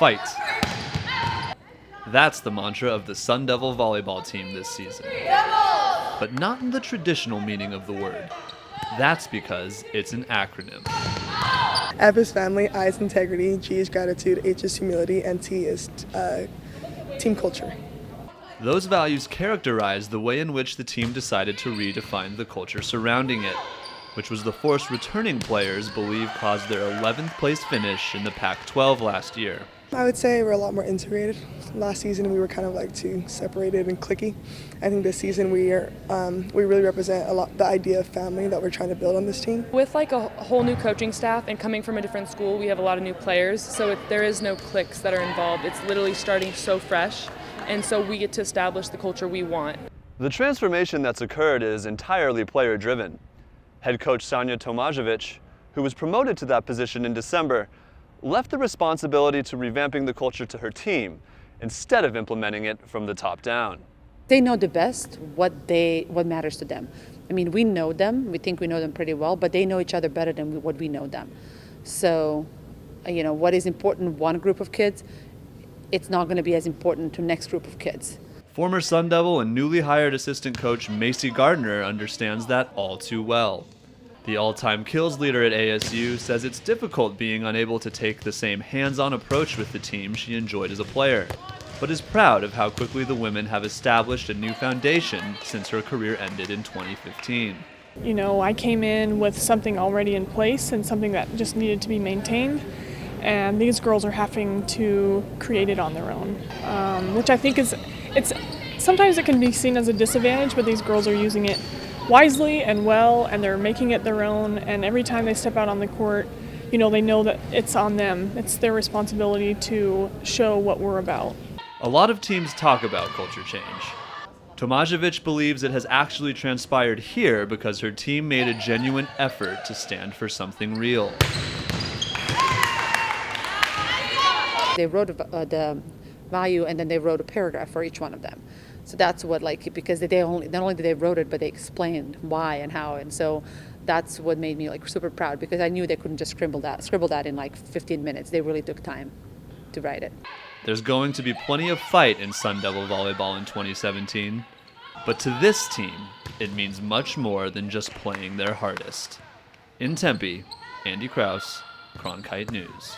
fight. That's the mantra of the Sun Devil Volleyball team this season. But not in the traditional meaning of the word. That's because it's an acronym. F is family, I is integrity, G is gratitude, H is humility, and T is team culture. Those values characterize the way in which the team decided to redefine the culture surrounding it, which was the force returning players believe caused their 11th place finish in the Pac-12 last year. I would say we're a lot more integrated. Last season we were kind of like too separated and cliquey. I think this season we really represent a lot the idea of family that we're trying to build on this team. With like a whole new coaching staff and coming from a different school, we have a lot of new players, so there is no cliques that are involved. It's literally starting so fresh, and so we get to establish the culture we want. The transformation that's occurred is entirely player-driven. Head coach Sanya Tomajevic, who was promoted to that position in December, left the responsibility to revamping the culture to her team instead of implementing it from the top down. They know the best what matters to them. I mean, we know them, we think we know them pretty well, but they know each other better than what we know them. So, what is important to one group of kids, it's not going to be as important to next group of kids. Former Sun Devil and newly hired assistant coach Macy Gardner understands that all too well. The all-time kills leader at ASU says it's difficult being unable to take the same hands-on approach with the team she enjoyed as a player, but is proud of how quickly the women have established a new foundation since her career ended in 2015. I came in with something already in place and something that just needed to be maintained, and these girls are having to create it on their own, which I think sometimes it can be seen as a disadvantage, but these girls are using it wisely and well, and they're making it their own, and every time they step out on the court, they know that it's on them. It's their responsibility to show what we're about. A lot of teams talk about culture change. Tomajevic believes it has actually transpired here because her team made a genuine effort to stand for something real. They wrote the value, and then they wrote a paragraph for each one of them. So that's what, because not only did they wrote it, but they explained why and how, and so that's what made me super proud, because I knew they couldn't just scribble that in 15 minutes. They really took time to write it. There's going to be plenty of fight in Sun Devil Volleyball in 2017, but to this team, it means much more than just playing their hardest. In Tempe, Andy Krauss, Cronkite News.